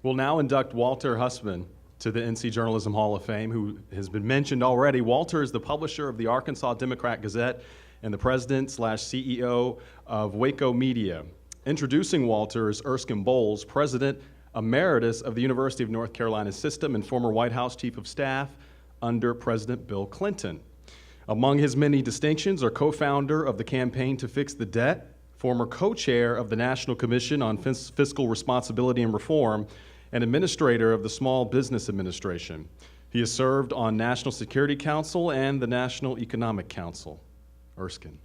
We'll now induct Walter Hussman to the NC Journalism Hall of Fame, who has been mentioned already. Walter is the publisher of the Arkansas Democrat-Gazette and the president/CEO of Waco Media. Introducing Walter is Erskine Bowles, president emeritus of the University of North Carolina System and former White House Chief of Staff under President Bill Clinton. Among his many distinctions are co-founder of the Campaign to Fix the Debt, former co-chair of the National Commission on Fiscal Responsibility and Reform, and administrator of the Small Business Administration. He has served on National Security Council and the National Economic Council. Erskine.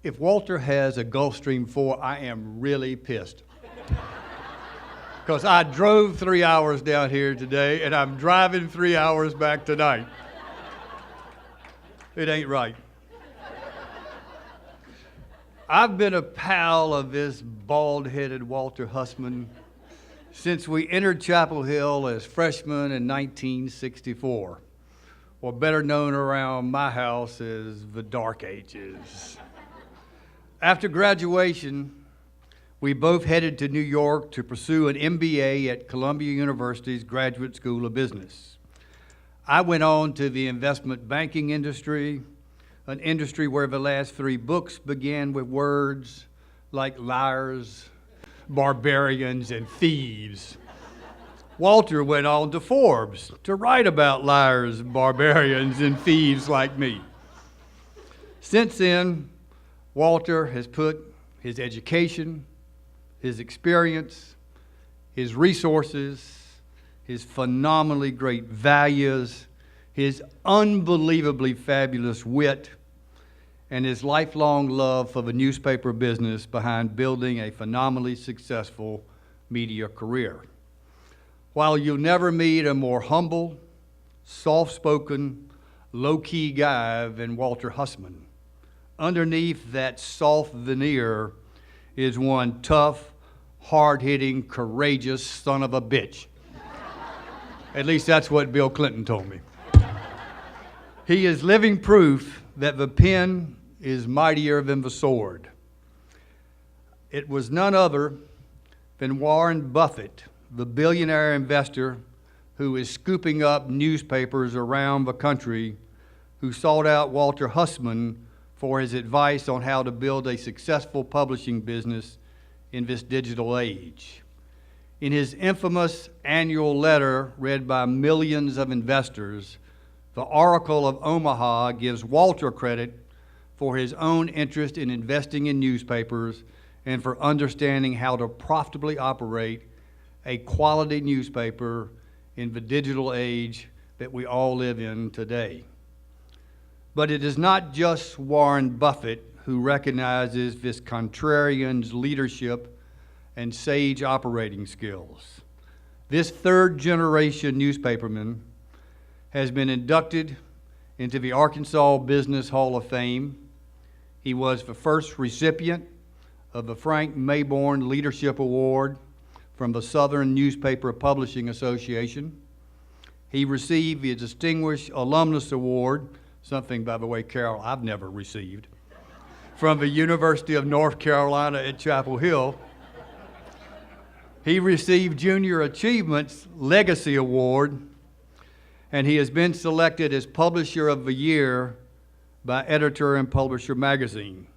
If Walter has a Gulfstream 4, I am really pissed. Because I drove 3 hours down here today, and I'm driving 3 hours back tonight. It ain't right. I've been a pal of this bald-headed Walter Hussman since we entered Chapel Hill as freshmen in 1964, or better known around my house as the Dark Ages. After graduation, we both headed to New York to pursue an MBA at Columbia University's Graduate School of Business. I went on to the investment banking industry, an industry where the last 3 books began with words like liars, barbarians, and thieves. Walter went on to Forbes to write about liars, barbarians, and thieves like me. Since then, Walter has put his education, his experience, his resources, his phenomenally great values, his unbelievably fabulous wit, and his lifelong love for the newspaper business behind building a phenomenally successful media career. While you'll never meet a more humble, soft-spoken, low-key guy than Walter Hussman, underneath that soft veneer is one tough, hard-hitting, courageous son of a bitch. At least that's what Bill Clinton told me. He is living proof that the pen is mightier than the sword. It was none other than Warren Buffett, the billionaire investor who is scooping up newspapers around the country, who sought out Walter Hussman for his advice on how to build a successful publishing business in this digital age. In his infamous annual letter read by millions of investors, the Oracle of Omaha gives Walter credit for his own interest in investing in newspapers and for understanding how to profitably operate a quality newspaper in the digital age that we all live in today. But it is not just Warren Buffett who recognizes this contrarian's leadership and sage operating skills. This third-generation newspaperman has been inducted into the Arkansas Business Hall of Fame. He was the first recipient of the Frank Mayborn Leadership Award from the Southern Newspaper Publishing Association. He received the Distinguished Alumnus Award, something, by the way, Carol, I've never received, from the University of North Carolina at Chapel Hill. He received Junior Achievement's Legacy Award, and he has been selected as Publisher of the Year by Editor and Publisher Magazine.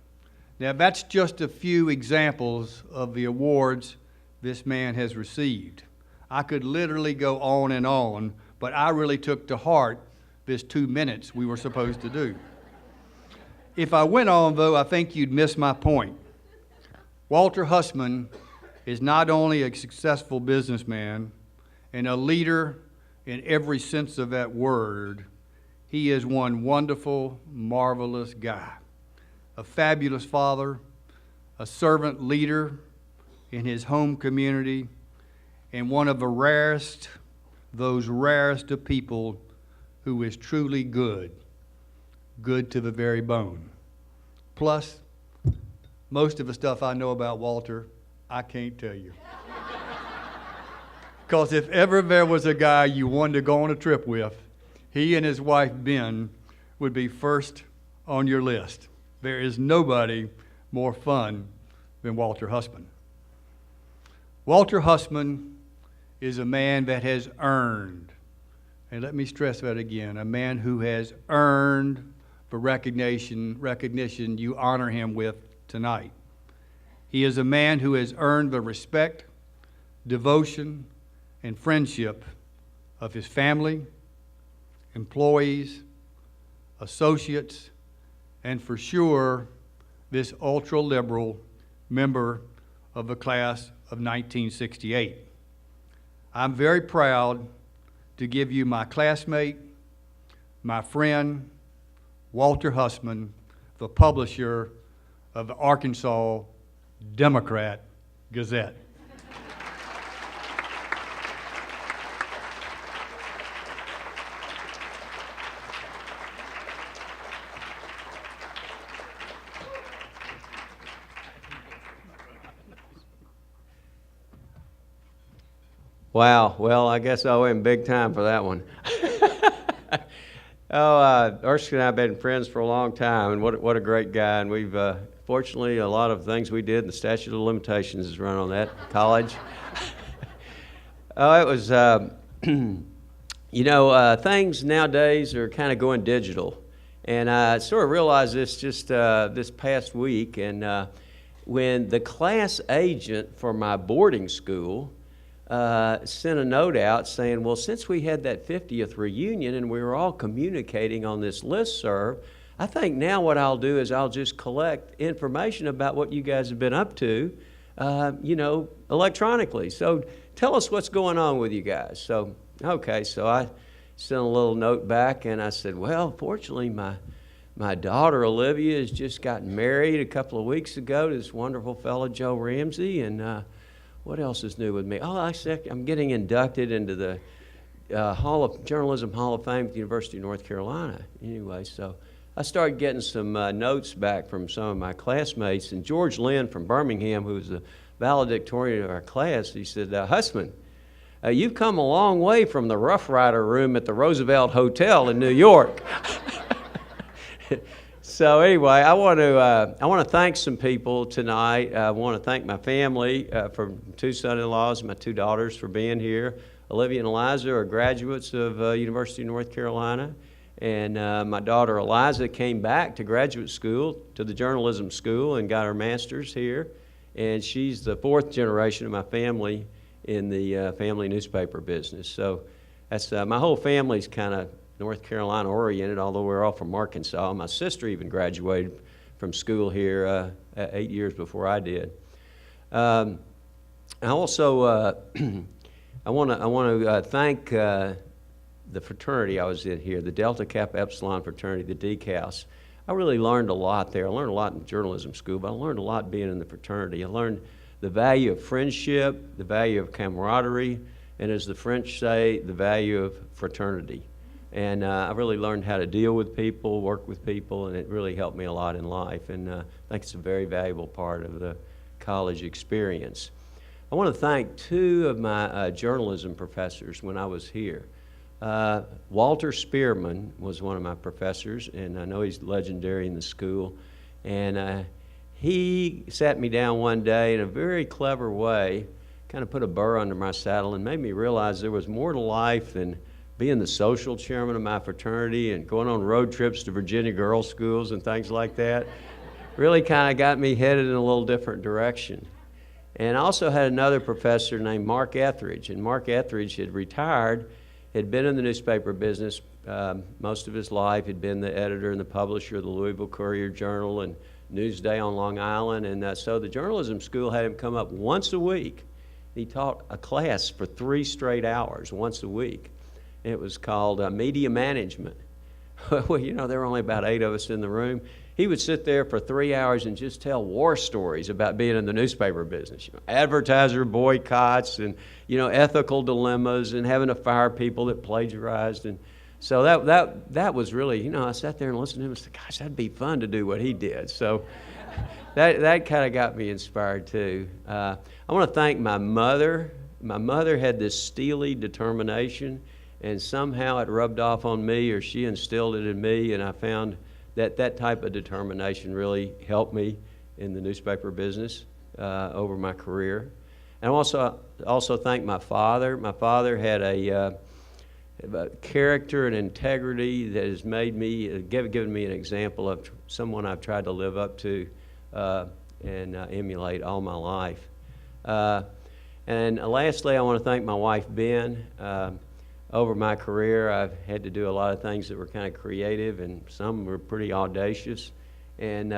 Now, that's just a few examples of the awards this man has received. I could literally go on, but I really took to heart this 2 minutes we were supposed to do. If I went on, though, I think you'd miss my point. Walter Hussman is not only a successful businessman and a leader in every sense of that word, he is one wonderful, marvelous guy, a fabulous father, a servant leader in his home community, and one of the rarest, those rarest of people who is truly good to the very bone. Plus, most of the stuff I know about Walter, I can't tell you. Because if ever there was a guy you wanted to go on a trip with, he and his wife, Ben, would be first on your list. There is nobody more fun than Walter Hussman. Walter Hussman is a man that has earned, and let me stress that again, a man who has earned the recognition you honor him with tonight. He is a man who has earned the respect, devotion, and friendship of his family, employees, associates, and for sure, this ultra-liberal member of the class of 1968. I'm very proud to give you my classmate, my friend, Walter Hussman, the publisher of the Arkansas Democrat-Gazette. Wow, well, I guess I owe him big time for that one. Erskine and I have been friends for a long time, and what a great guy. And we've, fortunately, a lot of things we did, and the statute of limitations is run on that college. It was, things nowadays are kind of going digital. And I sort of realized this just this past week, and when the class agent for my boarding school sent a note out saying, well, since we had that 50th reunion and we were all communicating on this listserv, I think now what I'll do is I'll just collect information about what you guys have been up to, electronically. So tell us what's going on with you guys. So I sent a little note back and I said, well, fortunately, my daughter Olivia has just gotten married a couple of weeks ago to this wonderful fellow, Joe Ramsey, and what else is new with me? Oh, I'm getting inducted into the Journalism Hall of Fame at the University of North Carolina. Anyway, so I started getting some notes back from some of my classmates. And George Lynn from Birmingham, who was the valedictorian of our class, he said, Hussman, you've come a long way from the Rough Rider room at the Roosevelt Hotel in New York. So anyway, I want to thank some people tonight. I want to thank my family for two son-in-laws and my two daughters for being here. Olivia and Eliza are graduates of University of North Carolina, and my daughter Eliza came back to graduate school, to the journalism school, and got her master's here. And she's the fourth generation of my family in the family newspaper business. So that's my whole family's kind of North Carolina oriented, although we're all from Arkansas. My sister even graduated from school here 8 years before I did. I also I want to thank the fraternity I was in here, the Delta Kappa Epsilon fraternity, the DCAS. I really learned a lot there. I learned a lot in journalism school, but I learned a lot being in the fraternity. I learned the value of friendship, the value of camaraderie, and as the French say, the value of fraternity. And I really learned how to deal with people, work with people, and it really helped me a lot in life. And I think it's a very valuable part of the college experience. I want to thank two of my journalism professors when I was here. Walter Spearman was one of my professors, and I know he's legendary in the school. And he sat me down one day in a very clever way, kind of put a burr under my saddle and made me realize there was more to life than being the social chairman of my fraternity and going on road trips to Virginia girls' schools and things like that. Really kind of got me headed in a little different direction. And I also had another professor named Mark Etheridge, and Mark Etheridge had retired, had been in the newspaper business most of his life, had been the editor and the publisher of the Louisville Courier-Journal and Newsday on Long Island, and so the journalism school had him come up once a week. He taught a class for 3 straight hours once a week. It was called Media Management. Well, there were only about 8 of us in the room. He would sit there for 3 hours and just tell war stories about being in the newspaper business. Advertiser boycotts and, ethical dilemmas and having to fire people that plagiarized. And so that was really, I sat there and listened to him and said, gosh, that'd be fun to do what he did. So that kind of got me inspired too. I want to thank my mother. My mother had this steely determination and somehow it rubbed off on me, or she instilled it in me, and I found that that type of determination really helped me in the newspaper business over my career. And I also thank my father. My father had a character and integrity that has made me, given me an example of someone I've tried to live up to and emulate all my life. And lastly, I want to thank my wife, Ben. Over my career, I've had to do a lot of things that were kind of creative, and some were pretty audacious. And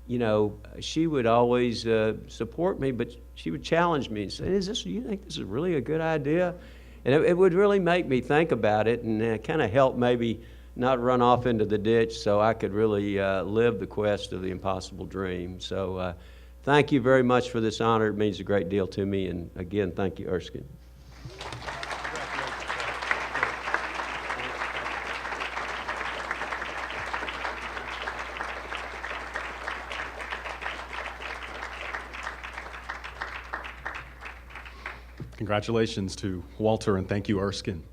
you know, she would always support me, but she would challenge me and say, do you think this is really a good idea? And it would really make me think about it, and kind of help maybe not run off into the ditch, so I could really live the quest of the impossible dream. So thank you very much for this honor. It means a great deal to me. And again, thank you, Erskine. Congratulations to Walter, and thank you, Erskine.